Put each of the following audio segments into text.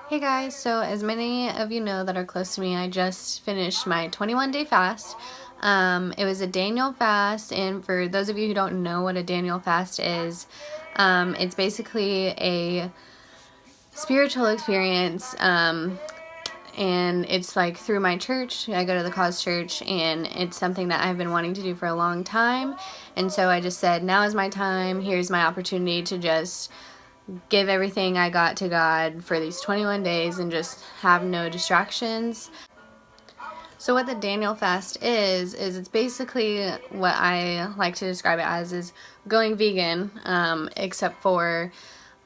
Hey guys, so as many of you know that are close to me, I just finished my 21-day fast. It was a Daniel fast, and for those of you who don't know what a Daniel fast is, it's basically a spiritual experience, and it's like through my church. I go to the Cause Church, and it's something that I've been wanting to do for a long time, and so I just said, now is my time, here's my opportunity to just give everything I got to God for these 21 days and just have no distractions. So what the Daniel fast is it's basically what I like to describe it as is going vegan, except for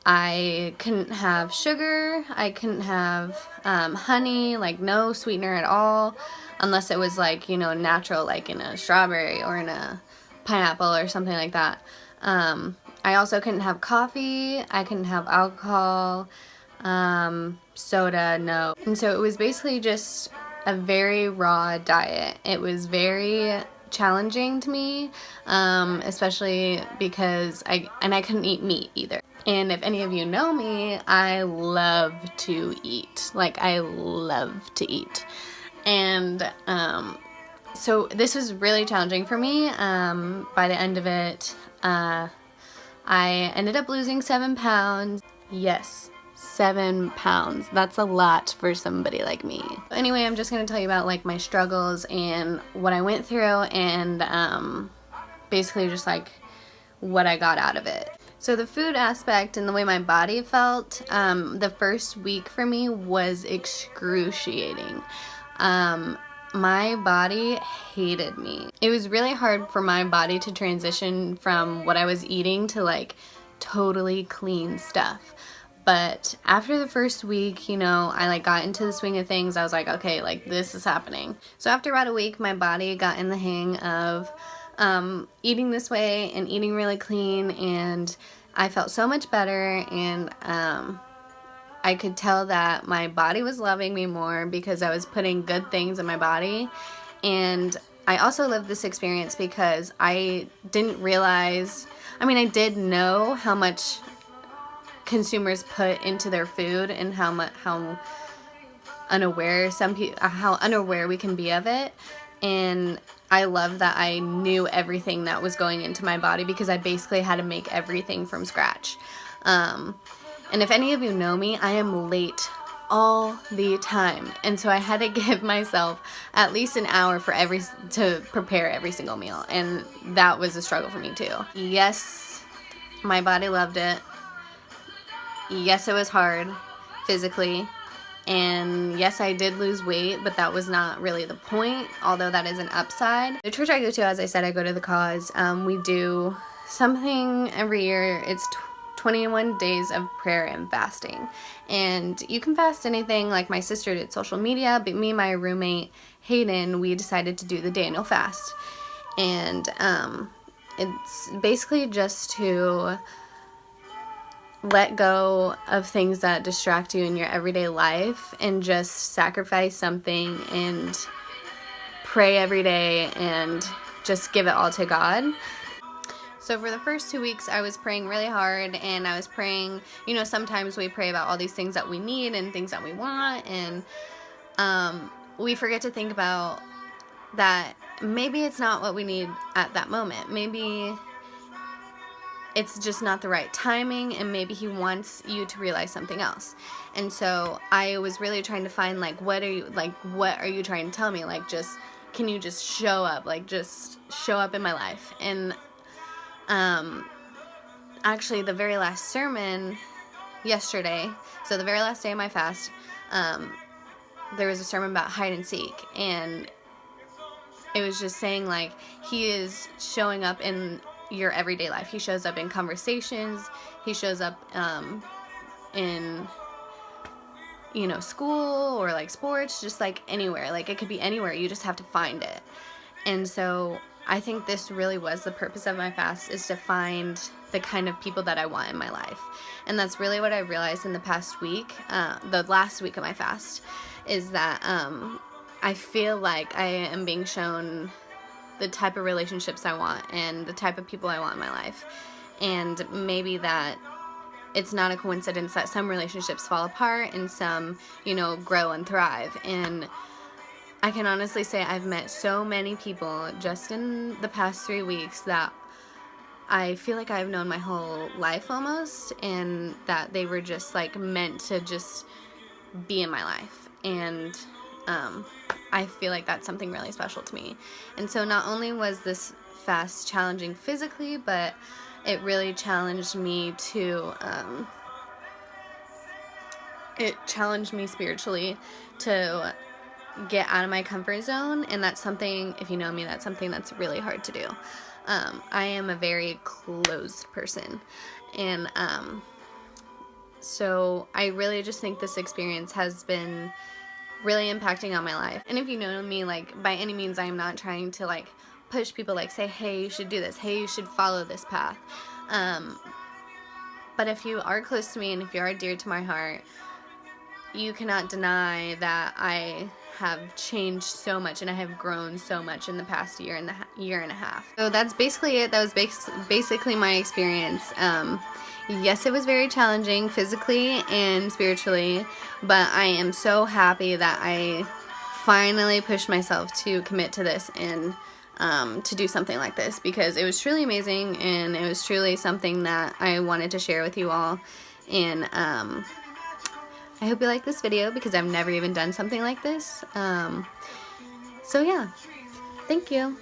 I couldn't have sugar, I couldn't have honey, like no sweetener at all, unless it was like, natural, like in a strawberry or in a pineapple or something like that. I also couldn't have coffee, I couldn't have alcohol, soda, no. And so it was basically just a very raw diet. It was very challenging to me, especially because I couldn't eat meat either. And if any of you know me, I love to eat. Like, I love to eat. And so this was really challenging for me. By the end of it, I ended up losing 7 pounds. Yes, 7 pounds. That's a lot for somebody like me. Anyway, I'm just going to tell you about like my struggles and what I went through, and basically just like what I got out of it. So the food aspect and the way my body felt, the first week for me was excruciating. My body hated me. It was really hard for my body to transition from what I was eating to like totally clean stuff. But after the first week, I like got into the swing of things. I was like, okay, like this is happening. So after about a week, my body got in the hang of eating this way and eating really clean, and I felt so much better, and I could tell that my body was loving me more because I was putting good things in my body. And I also lived this experience because I didn't realize, I did know how much consumers put into their food and how unaware we can be of it. And I love that I knew everything that was going into my body because I basically had to make everything from scratch. And if any of you know me, I am late all the time. And so I had to give myself at least an hour to prepare every single meal. And that was a struggle for me too. Yes, my body loved it. Yes, it was hard physically. And yes, I did lose weight, but that was not really the point, although that is an upside. The church I go to, as I said, I go to the Cause. We do something every year. It's 21 days of prayer and fasting. And you can fast anything, like my sister did social media, but me and my roommate, Hayden, we decided to do the Daniel fast. And it's basically just to let go of things that distract you in your everyday life and just sacrifice something and pray every day and just give it all to God. So for the first 2 weeks, I was praying really hard, and I was praying, sometimes we pray about all these things that we need and things that we want, and we forget to think about that maybe it's not what we need at that moment. Maybe it's just not the right timing, and maybe he wants you to realize something else. And so I was really trying to find, like, what are you trying to tell me? Like, can you just show up? Like, just show up in my life. And actually the very last sermon yesterday, so the very last day of my fast, there was a sermon about hide and seek, and it was just saying, like, he is showing up in your everyday life. He shows up in conversations, he shows up in school or like sports, just like anywhere. Like, it could be anywhere, you just have to find it. And so I think this really was the purpose of my fast, is to find the kind of people that I want in my life. And that's really what I realized in the past week, the last week of my fast, is that I feel like I am being shown the type of relationships I want and the type of people I want in my life. And maybe that it's not a coincidence that some relationships fall apart and some, you know, grow and thrive. And I can honestly say I've met so many people just in the past 3 weeks that I feel like I've known my whole life almost, and that they were just like meant to just be in my life. And I feel like that's something really special to me. And so not only was this fast challenging physically, but it really challenged me to it challenged me spiritually to get out of my comfort zone. And that's something, if you know me, that's something that's really hard to do. I am a very closed person, and so I really just think this experience has been really impacting on my life. And if you know me, like, by any means I am not trying to like push people, like say, hey, you should do this, hey, you should follow this path. But if you are close to me and if you are dear to my heart, you cannot deny that I have changed so much and I have grown so much in the past year and a half. So that's basically it. That was basically my experience. Yes, it was very challenging physically and spiritually, but I am so happy that I finally pushed myself to commit to this and to do something like this, because it was truly amazing and it was truly something that I wanted to share with you all. And I hope you like this video, because I've never even done something like this. So yeah, thank you.